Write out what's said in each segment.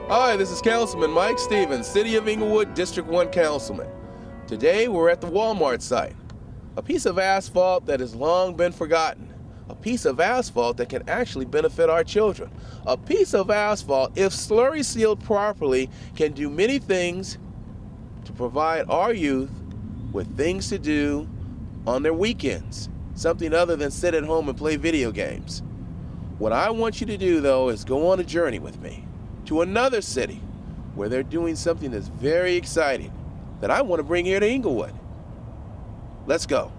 Hi, this is Councilman Mike Stevens, City of Inglewood, District 1 Councilman. Today we're at the Walmart site. A piece of asphalt that has long been forgotten. A piece of asphalt that can actually benefit our children. A piece of asphalt, if slurry sealed properly, can do many things to provide our youth with things to do on their weekends. Something other than sit at home and play video games. What I want you to do, though, is go on a journey with me to another city where they're doing something that's very exciting that I want to bring here to Inglewood. Let's go.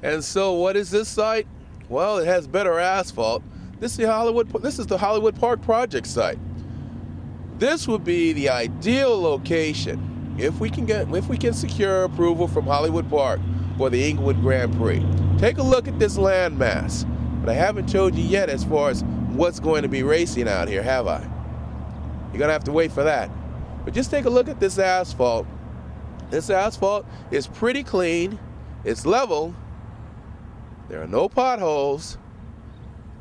And so what is this site? Well, it has better asphalt. This is the Hollywood Park project site. This would be the ideal location if we can secure approval from Hollywood Park for the Inglewood Grand Prix. Take a look at this landmass. But I haven't told you yet as far as what's going to be racing out here, have I? You're gonna have to wait for that. But just take a look at this asphalt. This asphalt is pretty clean. It's level. There are no potholes.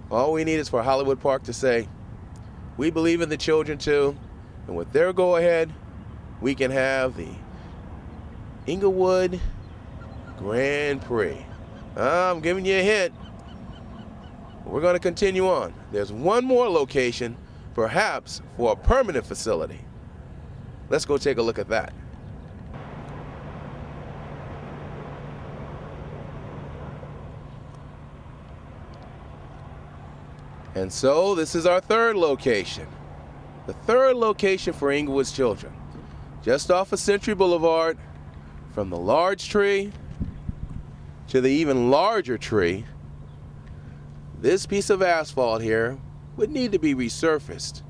All we need is for Hollywood Park to say, we believe in the children too, and with their go-ahead, we can have the Inglewood Grand Prix. I'm giving you a hint. We're going to continue on. There's one more location, perhaps for a permanent facility. Let's go take a look at that. And so this is our third location. The third location for Inglewood's children. Just off of Century Boulevard, from the large tree to the even larger tree, this piece of asphalt here would need to be resurfaced.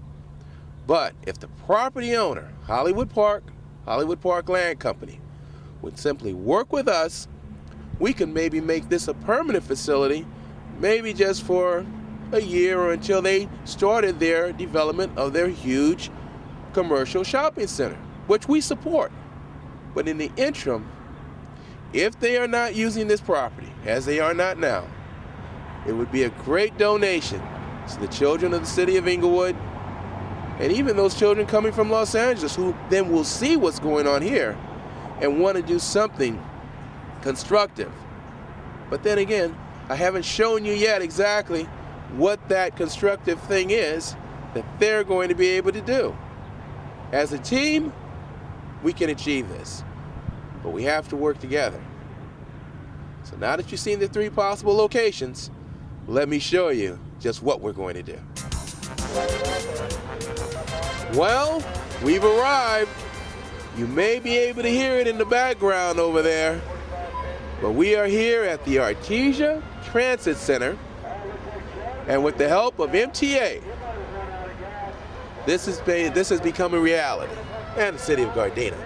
But if the property owner, Hollywood Park Land Company, would simply work with us, we can maybe make this a permanent facility, maybe just for a year or until they started their development of their huge commercial shopping center, which we support. But in the interim, if they are not using this property, as they are not now, it would be a great donation to the children of the city of Inglewood, and even those children coming from Los Angeles who then will see what's going on here and want to do something constructive. But then again, I haven't shown you yet exactly what that constructive thing is that they're going to be able to do. As a team, we can achieve this, but we have to work together. So now that you've seen the three possible locations, let me show you just what we're going to do. Well, we've arrived. You may be able to hear it in the background over there, but we are here at the Artesia Transit Center, and with the help of MTA, this has become a reality, and the city of Gardena.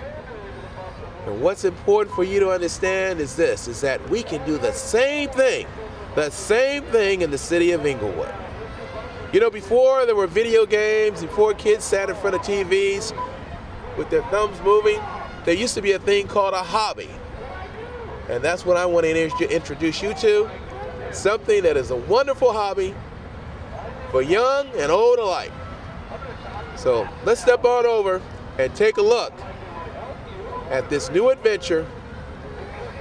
And what's important for you to understand is this, is that we can do the same thing in the city of Inglewood. You know, before there were video games, before kids sat in front of TVs with their thumbs moving, there used to be a thing called a hobby. And that's what I want to introduce you to. Something that is a wonderful hobby for young and old alike. So let's step on over and take a look at this new adventure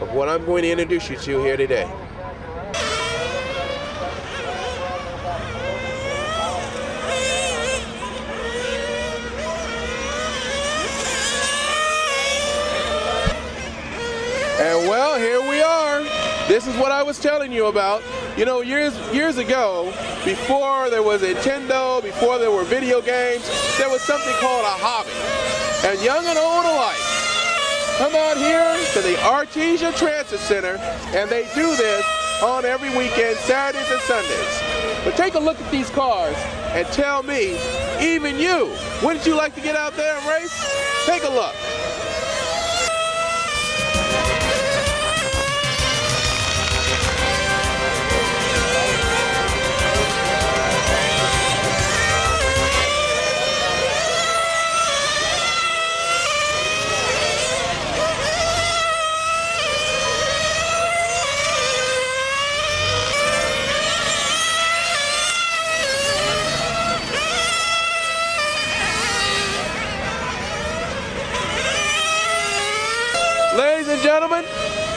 of what I'm going to introduce you to here today. And well, here we are. This is what I was telling you about. You know, years ago, before there was Nintendo, before there were video games, there was something called a hobby. And young and old alike come out here to the Artesia Transit Center, and they do this on every weekend, Saturdays and Sundays. But take a look at these cars and tell me, even you, wouldn't you like to get out there and race? Take a look.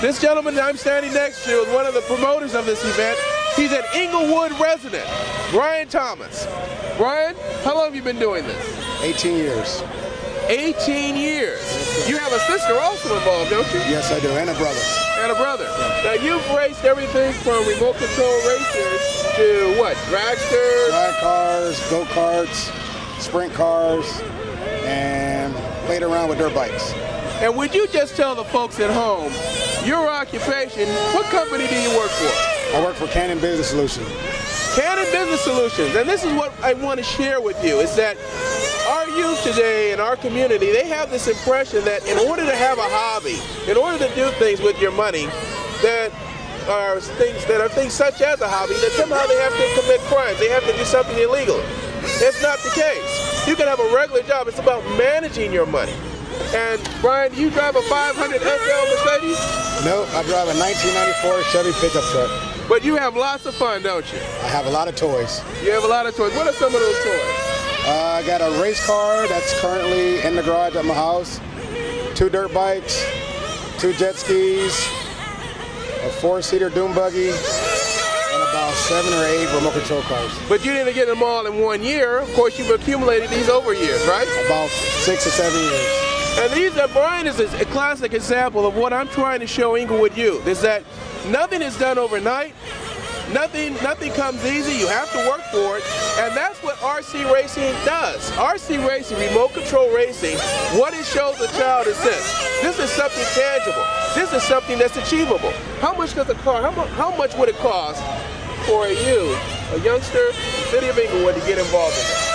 This gentleman that I'm standing next to is one of the promoters of this event. He's an Inglewood resident, Brian Thomas. Brian, how long have you been doing this? 18 years. 18 years. You have a sister also involved, don't you? Yes, I do, and a brother. And a brother. Now you've raced everything from remote control racers to what? Dragsters? Drag cars, go-karts, sprint cars, and played around with dirt bikes. And would you just tell the folks at home, your occupation, what company do you work for? I work for Canon Business Solutions. Canon Business Solutions, and this is what I want to share with you, is that our youth today in our community, they have this impression that in order to have a hobby, in order to do things with your money, that are things such as a hobby, that somehow they have to commit crimes, they have to do something illegal. That's not the case. You can have a regular job. It's about managing your money. And Brian, you drive a 500 SL Mercedes? No, I drive a 1994 Chevy pickup truck. But you have lots of fun, don't you? I have a lot of toys. You have a lot of toys. What are some of those toys? I got a race car that's currently in the garage at my house, 2 dirt bikes, 2 jet skis, a 4-seater dune buggy, and about 7 or 8 remote control cars. But you didn't get them all in 1 year. Of course, you've accumulated these over years, right? About 6 or 7 years. And Brian is a classic example of what I'm trying to show Inglewood youth, is that nothing is done overnight. Nothing comes easy. You have to work for it. And that's what RC racing does. RC racing, remote control racing, what it shows a child is this. This is something tangible. This is something that's achievable. How much does a car, how much would it cost for a youngster in the city of Inglewood to get involved in this?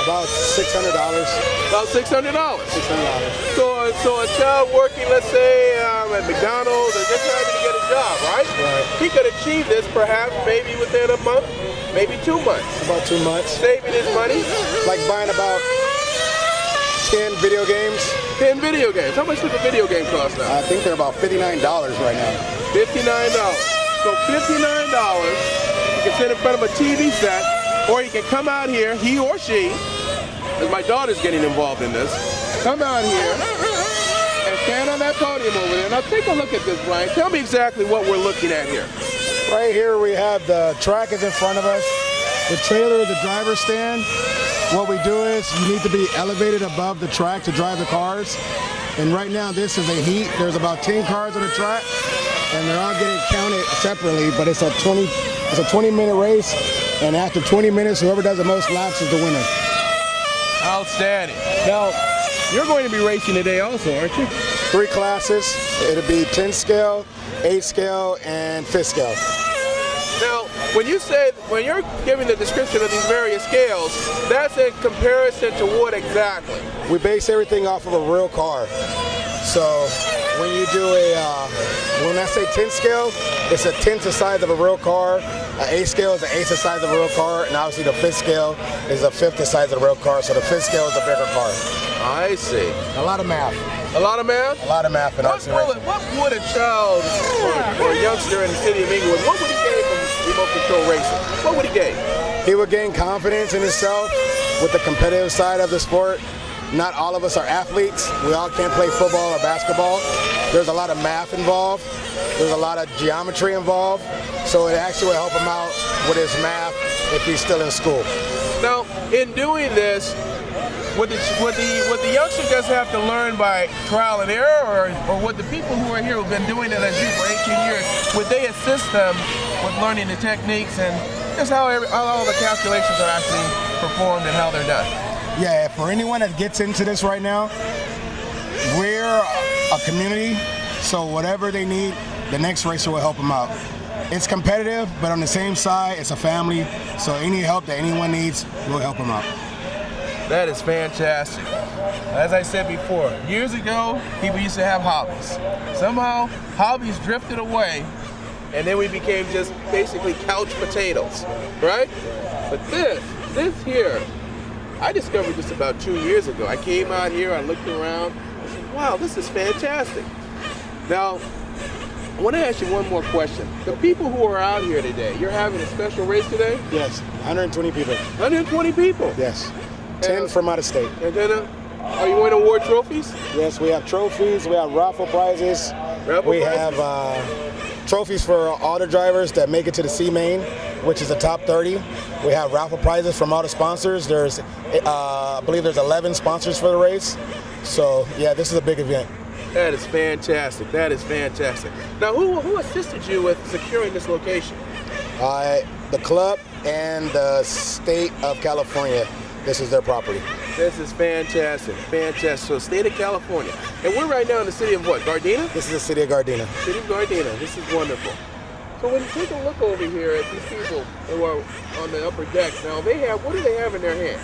About $600. About $600. $600. So a child working, let's say, at McDonald's or just trying to get a job, right? Right. He could achieve this perhaps maybe within a month, maybe 2 months. About 2 months. Saving his money. Like buying about 10 video games. 10 video games. How much does a video game cost now? I think they're about $59 right now. $59. So $59, you can sit in front of a TV set, or you can come out here, he or she, because my daughter's getting involved in this, come out here and stand on that podium over there. Now take a look at this, Brian. Tell me exactly what we're looking at here. Right here we have the track is in front of us. The trailer is the driver's stand. What we do is you need to be elevated above the track to drive the cars. And right now this is a heat. There's about 10 cars on the track and they're all getting counted separately, but it's a 20-minute race. And after 20 minutes, whoever does the most laps is the winner. Outstanding. Now, you're going to be racing today also, aren't you? 3 classes. It'll be 10 scale, 8 scale, and 5th scale. Now, when you're giving the description of these various scales, that's in comparison to what exactly? We base everything off of a real car. So when you do when I say 10 scale, it's a 10th the size of a real car. An 8 scale is an 8th the size of a real car, and obviously the 5th scale is a 5th the size of a real car. So the 5th scale is a bigger car. I see. A lot of math. A lot of math? A lot of math in RC racing. What would a child or a youngster in the city of Inglewood, what would he gain from remote control racing? What would he gain? He would gain confidence in himself with the competitive side of the sport. Not all of us are athletes. We all can't play football or basketball. There's a lot of math involved. There's a lot of geometry involved. So it actually will help him out with his math if he's still in school. Now, in doing this, would the youngster just have to learn by trial and error, or would the people who are here who've been doing it as you for 18 years, would they assist them with learning the techniques and just how all the calculations are actually performed and how they're done? Yeah, for anyone that gets into this right now, we're a community, so whatever they need, the next racer will help them out. It's competitive, but on the same side, it's a family, so any help that anyone needs, we'll help them out. That is fantastic. As I said before, years ago, people used to have hobbies. Somehow, hobbies drifted away, and then we became just basically couch potatoes, right? But this here, I discovered this about 2 years ago. I came out here, I looked around, I said, wow, this is fantastic. Now, I want to ask you one more question. The people who are out here today, you're having a special race today? Yes, 120 people. 120 people? Yes, 10 from out of state. And then, are you going to award trophies? Yes, we have trophies, we have raffle prizes, We have trophies for all the drivers that make it to the C main, which is the top 30. We have raffle prizes from all the sponsors. There's, I believe there's 11 sponsors for the race. So yeah, this is a big event. That is fantastic. That is fantastic. Now, who assisted you with securing this location? The club and the state of California. This is their property. This is fantastic. Fantastic. So, state of California. And we're right now in the city of what? Gardena? This is the city of Gardena. City of Gardena. This is wonderful. So when you take a look over here at these people who are on the upper deck, now what do they have in their hand?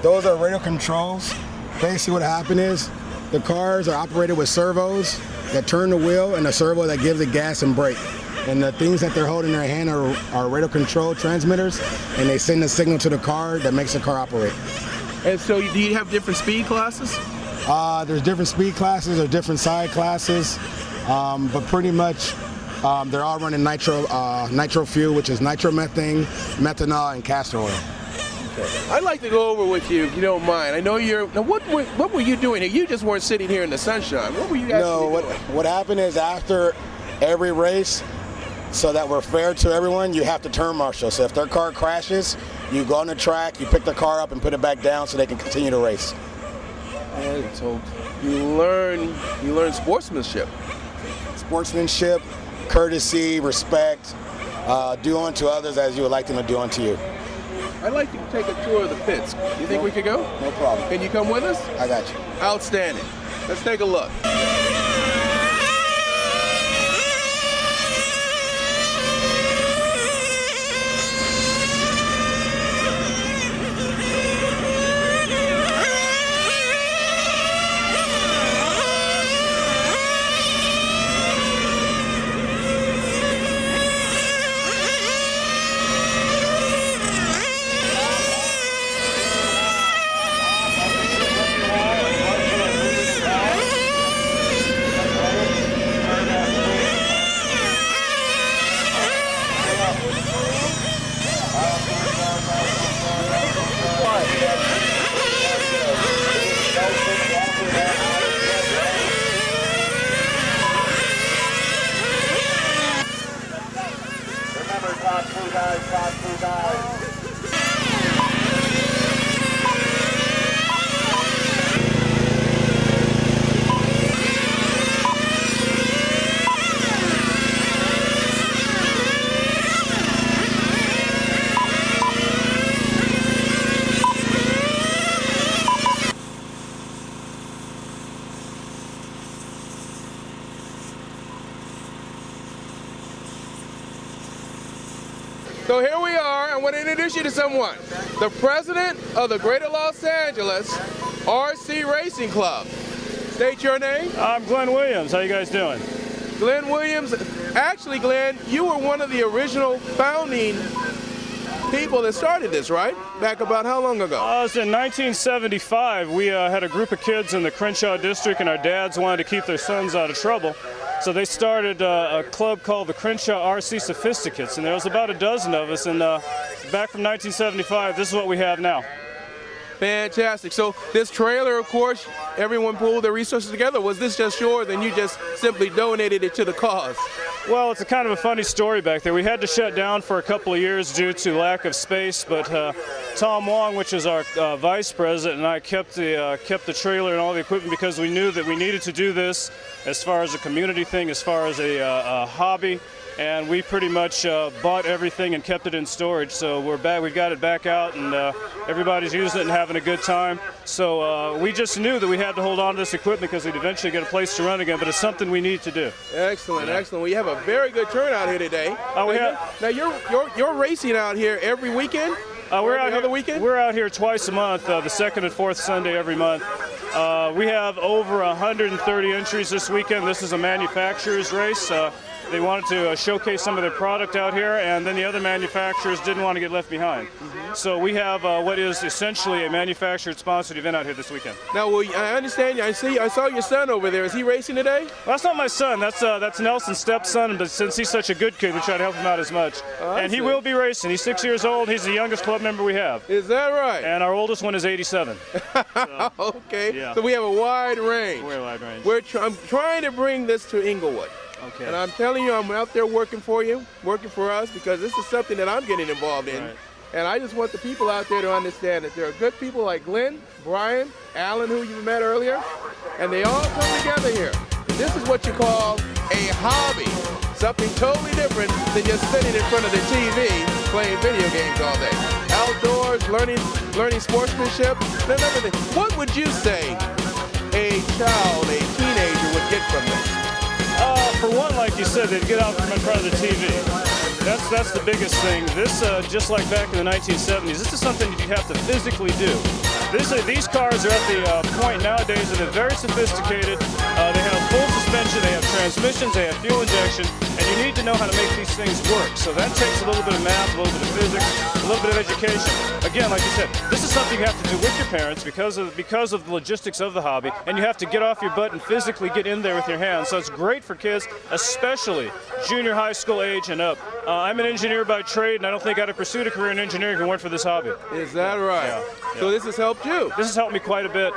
Those are radio controls. Basically what happened is the cars are operated with servos that turn the wheel and a servo that gives it gas and brake. And the things that they're holding in their hand are radio control transmitters, and they send a signal to the car that makes the car operate. And so do you have different speed classes? There's different speed classes, there's different side classes, but pretty much they're all running nitro fuel, which is nitromethane, methanol, and castor oil. Okay. I'd like to go over with you, if you don't mind. I know now what were you doing here? You just weren't sitting here in the sunshine. What were you actually doing? What happened is after every race, so that we're fair to everyone, you have to turn marshal. So if their car crashes, you go on the track, you pick the car up and put it back down so they can continue to race. And so you learn sportsmanship. Sportsmanship, courtesy, respect, do unto others as you would like them to do unto you. I'd like to take a tour of the pits. You think we could go? No problem. Can you come with us? I got you. Outstanding. Let's take a look. So here we are. I want to introduce you to someone. The president of the Greater Los Angeles RC Racing Club. State your name. I'm Glenn Williams. How you guys doing? Glenn Williams. Actually, Glenn, you were one of the original founding people that started this, right? Back about how long ago? It was in 1975. We had a group of kids in the Crenshaw district, and our dads wanted to keep their sons out of trouble. So they started a club called the Crenshaw RC Sophisticates, and there was about a dozen of us. And back from 1975, this is what we have now. Fantastic. So this trailer, of course, everyone pulled their resources together. Was this just yours and you just simply donated it to the cause? Well, it's a kind of a funny story back there. We had to shut down for a couple of years due to lack of space, but Tom Wong, which is our vice president, and I kept the trailer and all the equipment because we knew that we needed to do this as far as a community thing, as far as a hobby. And we pretty much bought everything and kept it in storage. So we're back. We've got it back out, and everybody's using it and having a good time. So we just knew that we had to hold on to this equipment because we'd eventually get a place to run again. But it's something we need to do. Excellent, excellent. We have a very good turnout here today. Now you're racing out here every weekend. We're out every other weekend. We're out here twice a month, the second and fourth Sunday every month. We have over 130 entries this weekend. This is a manufacturer's race. They wanted to showcase some of their product out here, and then the other manufacturers didn't want to get left behind. So we have what is essentially a manufacturer-sponsored event out here this weekend. Now, well, I understand. I saw your son over there. Is he racing today? Well, that's not my son. That's Nelson's stepson. But since he's such a good kid, we try to help him out as much. And he will be racing. He's 6 years old. He's the youngest club member we have. Is that right? And our oldest one is 87. So, okay. Yeah. So we have a wide range. We're a wide range. I'm trying to bring this to Inglewood. Okay. And I'm telling you, I'm out there working for you, working for us, because this is something that I'm getting involved in. Right. And I just want the people out there to understand that there are good people like Glenn, Brian, Alan, who you met earlier, and they all come together here. And this is what you call a hobby, something totally different than just sitting in front of the TV playing video games all day. Outdoors, learning sportsmanship, and everything. What would you say a child, a teenager would get from this? For one, like you said, they'd get out from in front of the TV. That's the biggest thing. This, just like back in the 1970s, this is something you have to physically do. These cars are at the point nowadays that they're very sophisticated. They have full suspension, they have transmissions, they have fuel injection, and you need to know how to make these things work. So that takes a little bit of math, a little bit of physics, a little bit of education. Again, like you said, this is something you have to do with your parents because of the logistics of the hobby, and you have to get off your butt and physically get in there with your hands. So it's great for kids, especially junior high school age and up. I'm an engineer by trade, and I don't think I'd have pursued a career in engineering if it weren't for this hobby. Is that right? Yeah. So this has helped you? This has helped me quite a bit.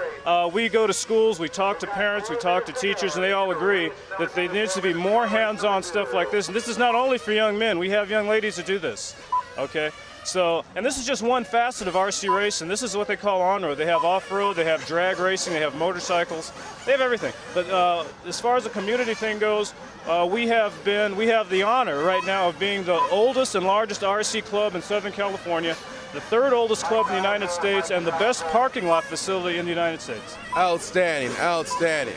We go to schools, we talk to parents, we talk to teachers, and they all agree that there needs to be more hands-on stuff like this. And this is not only for young men. We have young ladies that do this. Okay? So, and this is just one facet of RC racing. This is what they call on-road. They have off-road, they have drag racing, they have motorcycles, they have everything. But as far as the community thing goes, we have the honor right now of being the oldest and largest RC club in Southern California, the third oldest club in the United States, and the best parking lot facility in the United States. Outstanding, outstanding.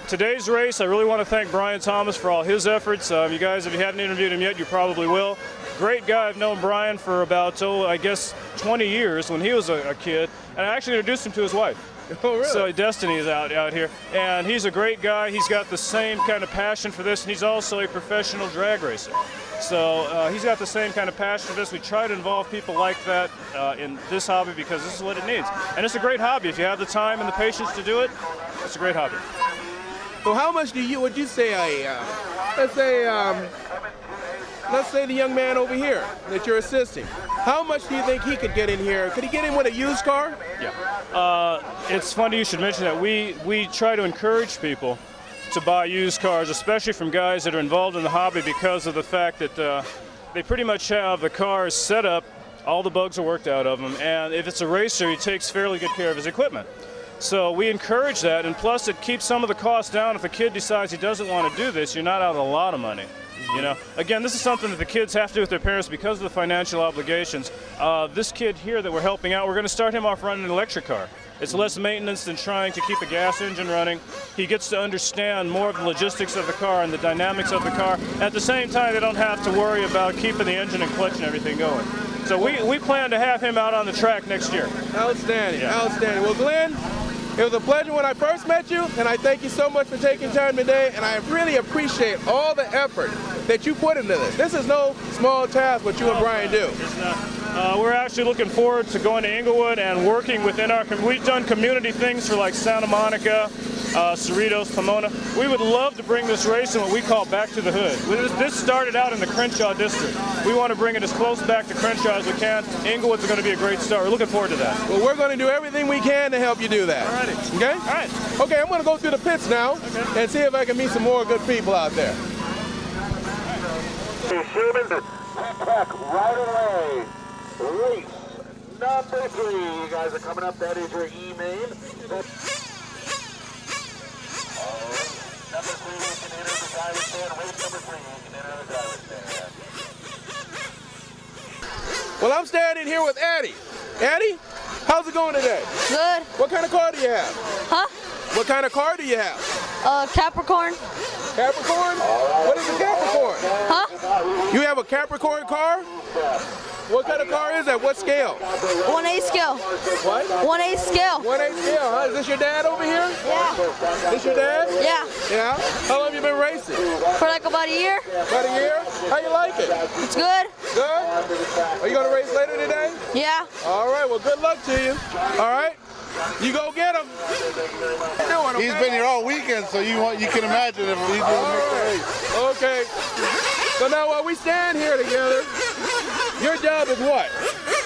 Today's race, I really want to thank Brian Thomas for all his efforts. You guys, if you haven't interviewed him yet, you probably will. Great guy. I've known Brian for about, I guess, 20 years when he was a kid, and I actually introduced him to his wife. Oh, really? So Destiny is out here, and he's a great guy. He's got the same kind of passion for this, and he's also a professional drag racer. So he's got the same kind of passion for this. We try to involve people like that in this hobby because this is what it needs. And it's a great hobby. If you have the time and the patience to do it, it's a great hobby. So how much would you say let's say the young man over here that you're assisting, how much do you think he could get in here? Could he get in with a used car? Yeah. It's funny you should mention that. We try to encourage people to buy used cars, especially from guys that are involved in the hobby, because of the fact that they pretty much have the cars set up, all the bugs are worked out of them, and if it's a racer, he takes fairly good care of his equipment. So we encourage that, and plus it keeps some of the costs down. If a kid decides he doesn't want to do this, you're not out a lot of money. You know, again, this is something that the kids have to do with their parents because of the financial obligations. This kid here that we're helping out, we're going to start him off running an electric car. It's less maintenance than trying to keep a gas engine running. He gets to understand more of the logistics of the car and the dynamics of the car. At the same time, they don't have to worry about keeping the engine and clutch and everything going. So we plan to have him out on the track next year. Outstanding, Yeah. outstanding. Well, Glenn, it was a pleasure when I first met you, and I thank you so much for taking time today, and I really appreciate all the effort that you put into this. This is no small task what you and Brian do. It's not. We're actually looking forward to going to Inglewood and working within our community. We've done community things for like Santa Monica, Cerritos, Pomona. We would love to bring this race in what we call back to the hood. This started out in the Crenshaw district. We want to bring it as close back to Crenshaw as we can. Inglewood's going to be a great start. We're looking forward to that. Well, we're going to do everything we can to help you do that. All righty. Okay? All right. Okay, I'm going to go through the pits now and see if I can meet some more good people out there. Sherman, back right away. Race number 3. You guys are coming up. That is your E-main. Number 3, you can enter the driver's stand. Race number 3, you can enter the driver's stand. Well, I'm standing here with Eddie. Eddie, how's it going today? Good. What kind of car do you have? Huh? What kind of car do you have? Capricorn. Capricorn? What is a Capricorn? Huh? You have a Capricorn car? What kind of car is that? What scale? 1/8 scale. What? 1/8 scale. 1/8 scale, huh? Is this your dad over here? Yeah. This your dad? Yeah. Yeah? How long have you been racing? For like about a year. About a year? How you like it? It's good. Good? Are you going to race later today? Yeah. All right, well, good luck to you. All right? You go get him. He's been here all weekend, so you can imagine if he's going to make the race. Okay. So now while we stand here together, your job is what?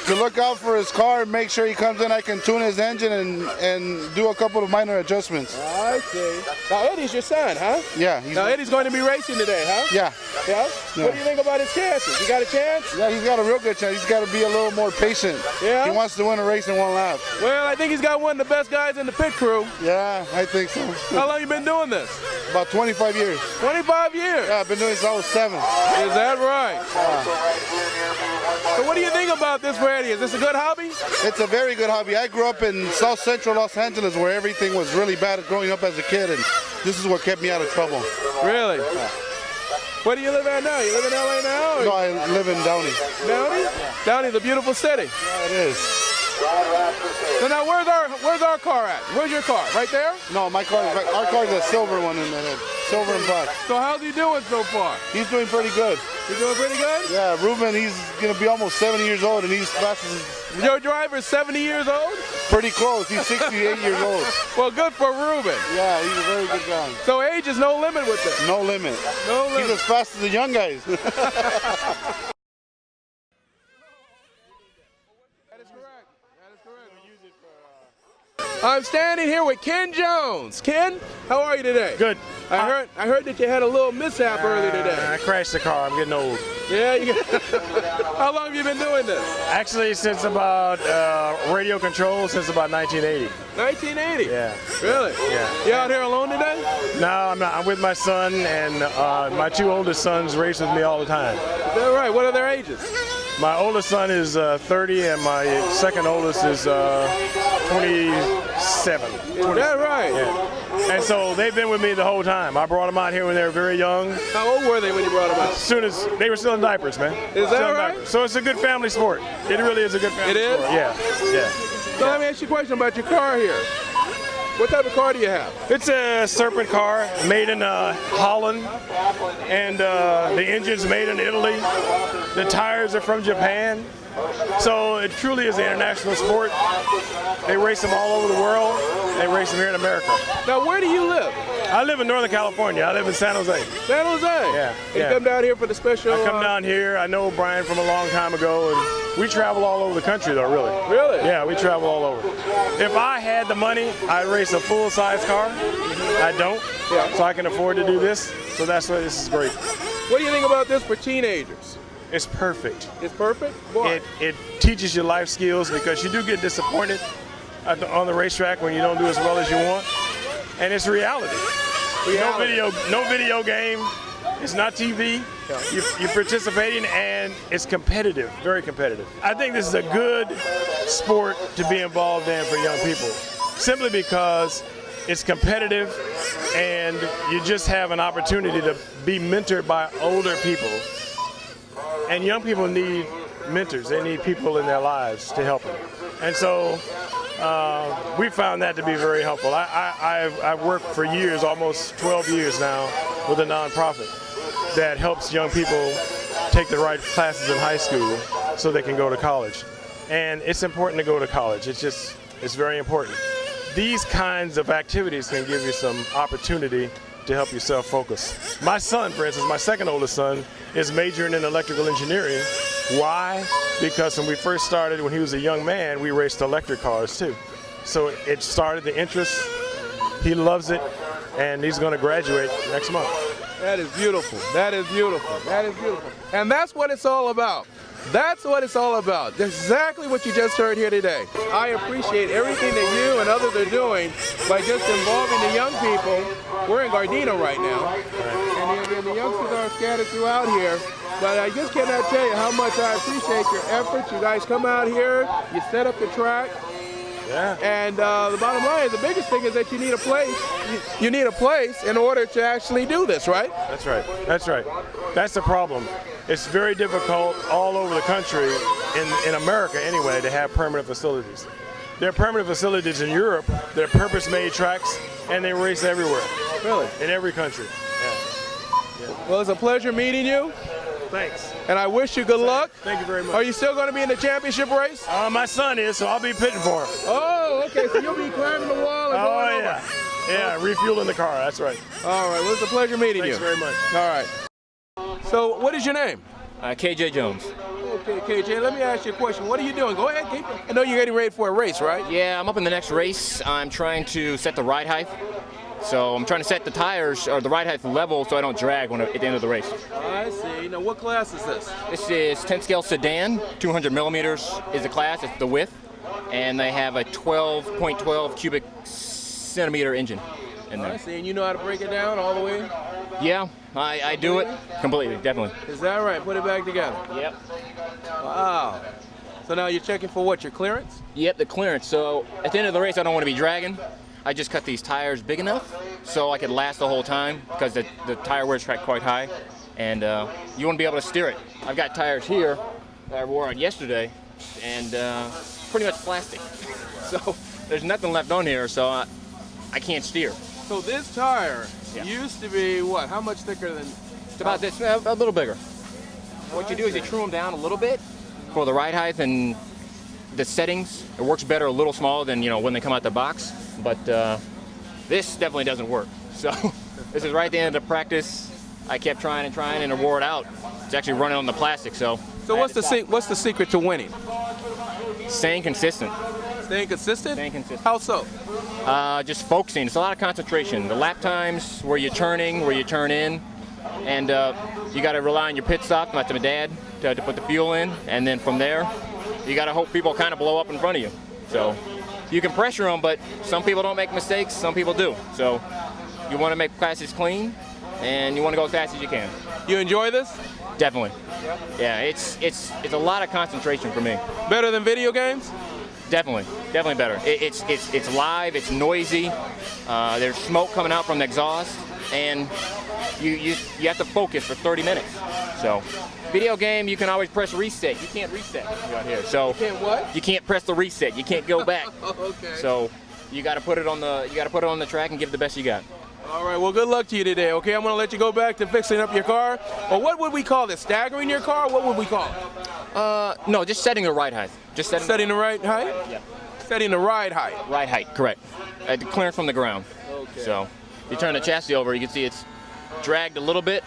To look out for his car and make sure he comes in, I can tune his engine and do a couple of minor adjustments. I see. Now Eddie's your son, huh? Yeah. Now Eddie's going to be racing today, huh? Yeah. Yeah? What do you think about his chances? He got a chance? Yeah, he's got a real good chance. He's got to be a little more patient. Yeah? He wants to win a race in one lap. Well, I think he's got one of the best guys in the pit crew. Yeah, I think so. How long you been doing this? About 25 years. 25 years? Yeah, I've been doing this since I was 7. Is that right? So what do you think about this for Eddie? Is this a good hobby? It's a very good hobby. I grew up in South Central Los Angeles where everything was really bad growing up as a kid, and this is what kept me out of trouble. Really? Where do you live at now? You live in LA now? Or? No, I live in Downey. Downey? Downey's a beautiful city. Yeah, it is. So now where's our car at? Where's your car? Right there? No, our car's a silver one in the silver and black. So how's he doing so far? He's doing pretty good. He's doing pretty good? Yeah, Ruben, he's going to be almost 70 years old, and he's fast as... Your driver's 70 years old? Pretty close. He's 68 years old. Well, good for Ruben. Yeah, he's a very good guy. So age is no limit with this? No limit. No limit. He's as fast as the young guys. That is correct. That is correct. We use it for, I'm standing here with Ken Jones. Ken, how are you today? Good. I heard that you had a little mishap earlier today. I crashed the car. I'm getting old. Yeah. How long have you been doing this? Actually, since about radio control, since about 1980. 1980? Yeah. Really? Yeah. You out here alone today? No, I'm not. I'm with my son, and my 2 oldest sons race with me all the time. Is that right? What are their ages? My oldest son is 30, and my second oldest is 27. Is that right? Yeah. And so they've been with me the whole time. I brought them out here when they were very young. How old were they when you brought them out? As soon as they were still in diapers, man. Is that Still in right? diapers. So it's a good family sport. It really is a good family It is? sport. Yeah. Yeah. So let me ask you a question about your car here. What type of car do you have? It's a Serpent car made in Holland, and the engine's made in Italy. The tires are from Japan. So it truly is an international sport. They race them all over the world. They race them here in America. Now, where do you live? I live in Northern California. I live in San Jose. San Jose? Yeah. And you come down here for the special? I come down here. I know Brian from a long time ago, and we travel all over the country, though, really. Really? Yeah, we travel all over. If I had the money, I'd race a full-size car. I don't, so I can afford to do this. So that's why this is great. What do you think about this for teenagers? It's perfect. It's perfect? Why? It teaches you life skills because you do get disappointed on the racetrack when you don't do as well as you want. And it's reality. No video game. It's not TV. You're participating, and it's competitive, very competitive. I think this is a good sport to be involved in for young people, simply because it's competitive and you just have an opportunity to be mentored by older people. And young people need mentors. They need people in their lives to help them. And so we found that to be very helpful. I've worked for years, almost 12 years now, with a nonprofit that helps young people take the right classes in high school so they can go to college. And it's important to go to college. It's very important. These kinds of activities can give you some opportunity to help yourself focus. My son, for instance, my second oldest son, is majoring in electrical engineering. Why? Because when we first started, when he was a young man, we raced electric cars too. So it started the interest. He loves it, and he's going to graduate next month. That is beautiful. That is beautiful. That is beautiful. And that's what it's all about. That's what it's all about. That's exactly what you just heard here today. I appreciate everything that you and others are doing by just involving the young people. We're in Gardena right now, and the youngsters are scattered throughout here. But I just cannot tell you how much I appreciate your efforts. You guys come out here, you set up the track. Yeah. And the bottom line is the biggest thing is that you need a place. You need a place in order to actually do this, right? That's right. That's right. That's the problem. It's very difficult all over the country, in America anyway, to have permanent facilities. There are permanent facilities in Europe that are purpose-made tracks, and they race everywhere. Really? In every country. Well, it's a pleasure meeting you, Thanks. and I wish you good luck. Thank you very much. Are you still going to be in the championship race? My son is, so I'll be pitting for him. Oh, okay. So you'll be climbing the wall and going over. Yeah. Yeah, refueling the car. That's right. All right. Well, it's a pleasure meeting Thanks you. very much. All right. So, what is your name? KJ Jones. Okay, KJ. Let me ask you a question. What are you doing? Go ahead. I know you're getting ready for a race, right? Yeah, I'm up in the next race. I'm trying to set the ride height. So I'm trying to set the tires or the ride height level so I don't drag at the end of the race. I see. Now, what class is this? This is 10 scale sedan. 200 millimeters is the class. It's the width, and they have a 12.12 cubic centimeter engine in there. I see. And you know how to break it down all the way? Yeah, I do it completely, definitely. Is that right? Put it back together. Yep. Wow. So now you're checking for what? Your clearance? Yep, the clearance. So at the end of the race, I don't want to be dragging. I just cut these tires big enough so I could last the whole time because the tire wear is tracked quite high, and you want to be able to steer it. I've got tires here that I wore out yesterday, and pretty much plastic. So there's nothing left on here, so I can't steer. So this tire Yeah. used to be what? How much thicker than? It's about this, a little bigger. What you do is you trim them down a little bit for the ride height and the settings. It works better a little smaller than when they come out the box, but this definitely doesn't work. So this is right at the end of the practice. I kept trying and it wore it out. It's actually running on the plastic. So what's the secret to winning? Staying consistent. Staying consistent? Staying consistent. How so? Just focusing. It's a lot of concentration. The lap times, where you're turning, where you turn in, and you got to rely on your pit stop, like my dad, to put the fuel in, and then from there, you got to hope people kind of blow up in front of you. So you can pressure them, but some people don't make mistakes, some people do. So you want to make classes clean, and you want to go as fast as you can. You enjoy this? Definitely. Yeah, it's a lot of concentration for me. Better than video games? Definitely better. It's live, it's noisy. There's smoke coming out from the exhaust, and you have to focus for 30 minutes. So, video game, you can always press reset. You can't reset out here. So, You can't what? you can't press the reset. You can't go back. Okay. So, you got to put it on the track and give it the best you got. All right, well, good luck to you today, okay? I'm going to let you go back to fixing up your car. Or what would we call this? Staggering your car? What would we call it? No, just setting the ride height. Just Setting the right height? Yeah. Setting the ride height. Ride height, correct. The clearance from the ground. Okay. So, you turn the chassis over, you can see it's dragged a little bit.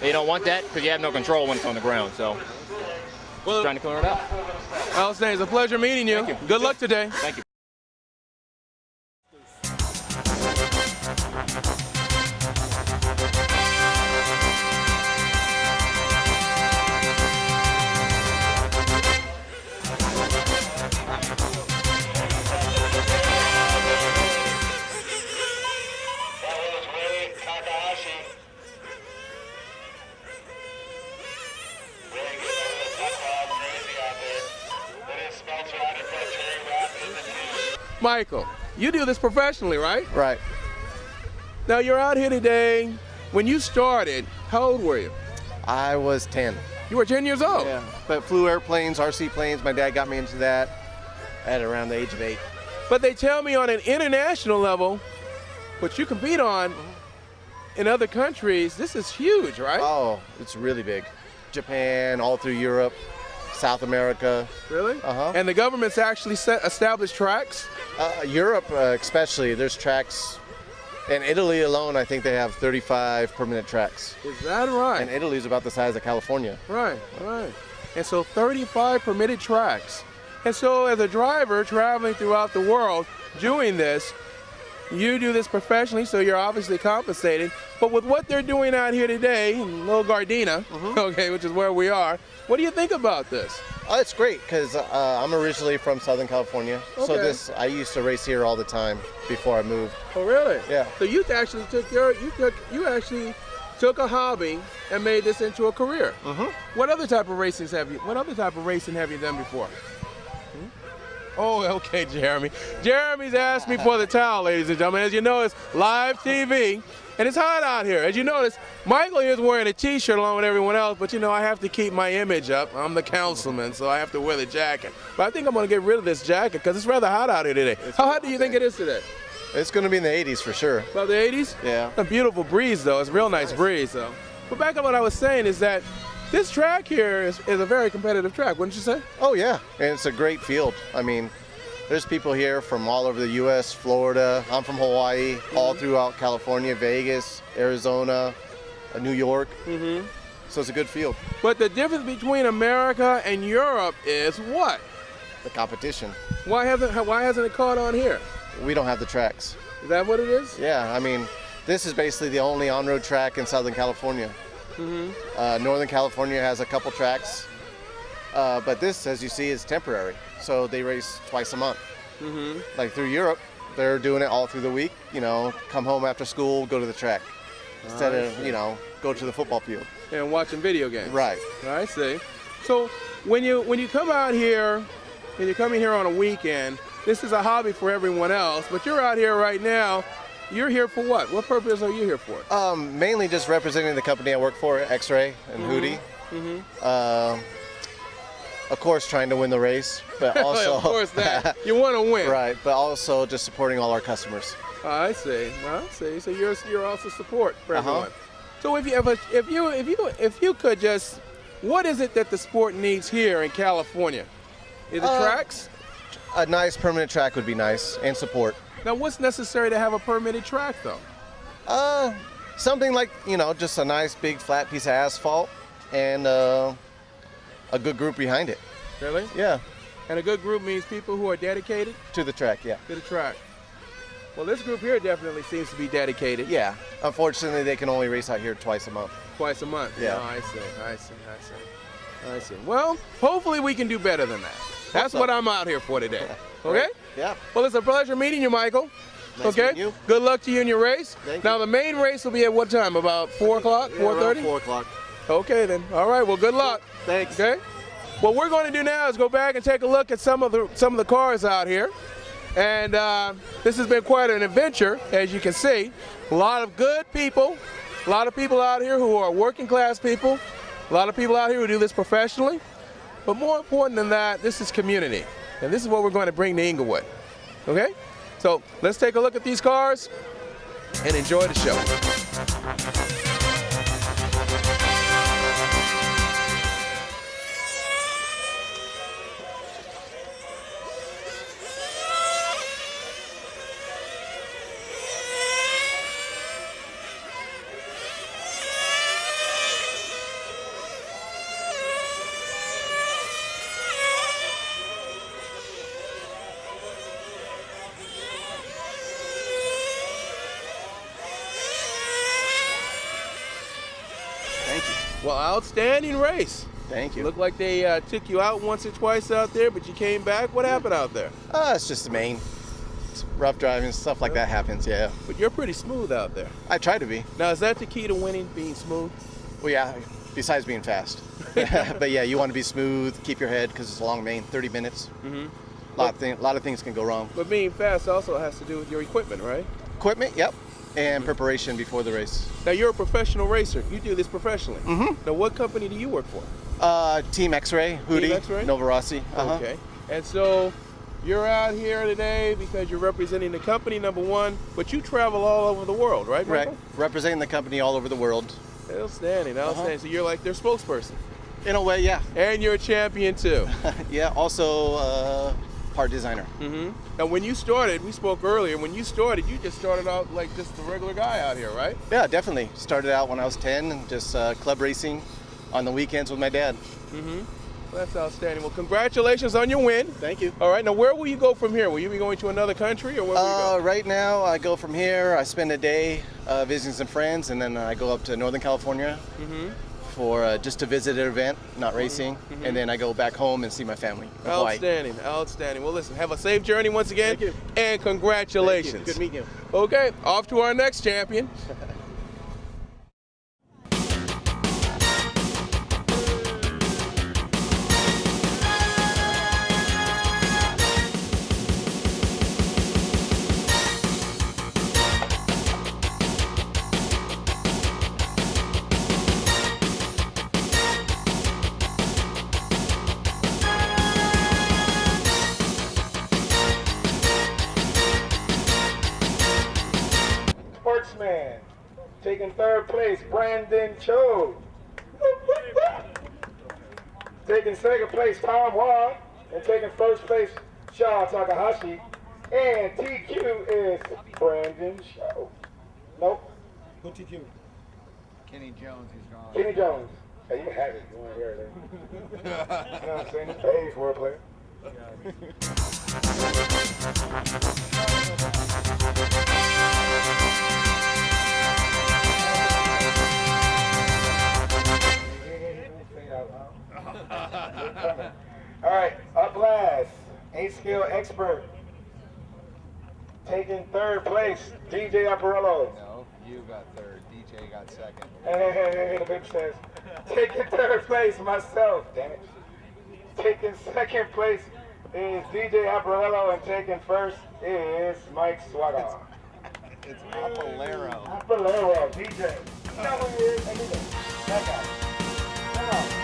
You don't want that because you have no control when it's on the ground. So, Well, trying to clear it out. Alston, it's a pleasure meeting you. Thank you. Good luck today. Thank you. Michael, you do this professionally, right? Right. Now, you're out here today. When you started, how old were you? I was 10. You were 10 years old. Yeah. But flew airplanes, RC planes. My dad got me into that at around the age of 8. But they tell me on an international level, what you compete on in other countries, this is huge, right? Oh, it's really big. Japan, all through Europe, South America. Really? Uh-huh. And the government's actually established tracks? Europe especially, there's tracks. In Italy alone, I think they have 35 permanent tracks. Is that right? And Italy's about the size of California. Right. And so 35 permitted tracks. And so as a driver traveling throughout the world doing this, you do this professionally, so you're obviously compensated. But with what they're doing out here today in Little Gardena, okay, which is where we are, what do you think about this? Oh, it's great because I'm originally from Southern California. So Okay. I used to race here all the time before I moved. Oh, really? Yeah. So you actually took a hobby and made this into a career. What other type of racing have you done before? Oh, okay, Jeremy. Jeremy's asked me for the towel, ladies and gentlemen. As you know, it's live TV, and it's hot out here. As you notice, Michael here is wearing a T-shirt along with everyone else, but you know, I have to keep my image up. I'm the councilman, so I have to wear the jacket. But I think I'm going to get rid of this jacket because it's rather hot out here today. How hot do you think it is today? It's going to be in the 80s for sure. About the 80s? Yeah. A beautiful breeze, though. It's a real nice breeze, though. But back on what I was saying is that this track here is a very competitive track, wouldn't you say? Oh yeah, and it's a great field. I mean, there's people here from all over the U.S., Florida. I'm from Hawaii, all throughout California, Vegas, Arizona, New York. So it's a good field. But the difference between America and Europe is what? The competition. Why hasn't it caught on here? We don't have the tracks. Is that what it is? Yeah, I mean, this is basically the only on-road track in Southern California. Northern California has a couple tracks, but this, as you see, is temporary. So they race twice a month. Like through Europe, they're doing it all through the week. You know, come home after school, go to the track, instead of, you know, go to the football field. And watching video games. Right. I see. So when you come out here, and you're coming here on a weekend, this is a hobby for everyone else, but you're out here right now. You're here for what? What purpose are you here for? Mainly just representing the company I work for, X-Ray and Hootie. Of course, trying to win the race, but also of course that you want to win, right? But also just supporting all our customers. I see. I see. So you're also support for everyone. So if you could just, what is it that the sport needs here in California? Is it tracks? A nice permanent track would be nice, and support. Now, what's necessary to have a permitted track, though? Something like, you know, just a nice big flat piece of asphalt and a good group behind it. Really? Yeah. And a good group means people who are dedicated? To the track, yeah. To the track. Well, this group here definitely seems to be dedicated. Yeah. Unfortunately, they can only race out here twice a month. Twice a month? Yeah. Oh, I see. Well, hopefully we can do better than that. That's what I'm out here for today. Okay? Yeah. Well, it's a pleasure meeting you, Michael. Nice meeting you. Good luck to you in your race. Thank now, you. the main race will be at what time? About 4 o'clock, 4:30? 4 o'clock. Okay, then. All right. Well, good luck. Thanks. Okay. What we're going to do now is go back and take a look at some of the cars out here. And this has been quite an adventure, as you can see. A lot of good people. A lot of people out here who are working class people. A lot of people out here who do this professionally. But more important than that, this is community. And this is what we're going to bring to Inglewood. Okay? So let's take a look at these cars and enjoy the show. Well, outstanding race. Thank you. Looked like they took you out once or twice out there, but you came back. What happened out there? It's just the main. It's rough driving, stuff like that happens, yeah. But you're pretty smooth out there. I try to be. Now, is that the key to winning, being smooth? Well, yeah, besides being fast. But yeah, you want to be smooth, keep your head, because it's a long main, 30 minutes. A lot of things can go wrong. But being fast also has to do with your equipment, right? Equipment, yep. And preparation before the race. Now, you're a professional racer. You do this professionally. Now, what company do you work for? Team X-Ray, Hootie, Team X-Ray? Nova Rossi. Okay. And so you're out here today because you're representing the company, number one, but you travel all over the world, right, Michael? Right. Representing the company all over the world. Outstanding. So you're like their spokesperson. In a way, yeah. And you're a champion, too. Yeah, also part designer. Now, when you started, we spoke earlier, when you started, you just started out like just a regular guy out here, right? Yeah, definitely. Started out when I was 10 and just club racing on the weekends with my dad. Well, that's outstanding. Well, congratulations on your win. Thank you. All right, now where will you go from here? Will you be going to another country or where will you go? Right now, I go from here, I spend a day visiting some friends, and then I go up to Northern California for just to visit an event, not racing, and then I go back home and see my family. Outstanding, outstanding. Well, listen, have a safe journey once again. Thank you. And congratulations. Thank you. Good meeting you. Okay, off to our next champion. Taking third place, Brandon Cho. Taking second place, Tom Wong. And taking first place, Shaw Takahashi. And TQ is Brandon Cho. Nope. Who TQ? Kenny Jones, he's gone. Kenny Jones. Hey, you can have it. You want to hear it. You know what I'm saying? He pays for a player. All right, up last, 8-skill expert. Taking third place, DJ Aparello. No, you got third. DJ got second. Hey, the baby says. Taking third place, myself. Damn it. Taking second place is DJ Aparello, and taking first is MikeSII. It's Apolero. Apolero, DJ. You know who he is? Hey, DJ. That guy. No.